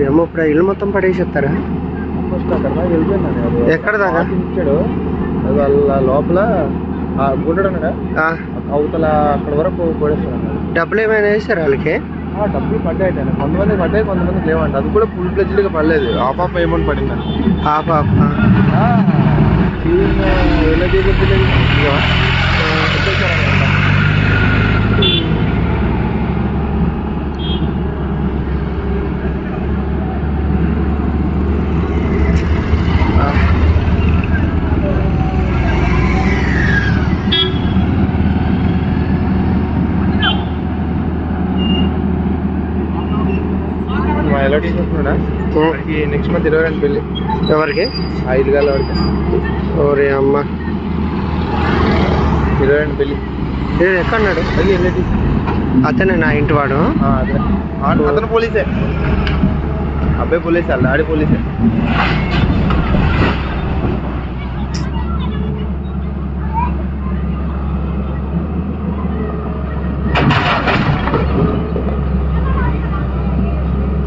ఏమో ఇప్పుడు ఇల్లు మొత్తం పడేసేస్తారా? ఫస్ట్ అక్కడ దాకా వెళ్ళిపోయిందండి. అది ఎక్కడ దాకా ఇచ్చాడు వాళ్ళ లోపల గుండడనగా అవతల అక్కడ వరకు పడేస్తాడు. డబ్బులు ఏమైనా వేసారు వాళ్ళకి? డబ్బులు పడ్డాయి, కొంతమంది పడ్డాయి, కొంతమంది లేవండి. అది కూడా ఫుల్ ఫ్లెడ్జ్డ్గా పడలేదు. హాఫ్ అమౌంట్ పడిందండి. హాఫ్ మా ఎలా తీసుకుంటున్నాడా నెక్స్ట్ మంత్ 22 పెళ్ళి. ఎవరికి? 5 గల వాడికి. ఓరే అమ్మ, 22 పెళ్ళి. ఎక్కడున్నాడు? అతనే నా ఇంటి వాడు. అదే అతను పోలీసే, అబ్బాయి పోలీసే, వాళ్ళ డాడీ పోలీసే.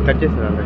కట్ చేస్తారు.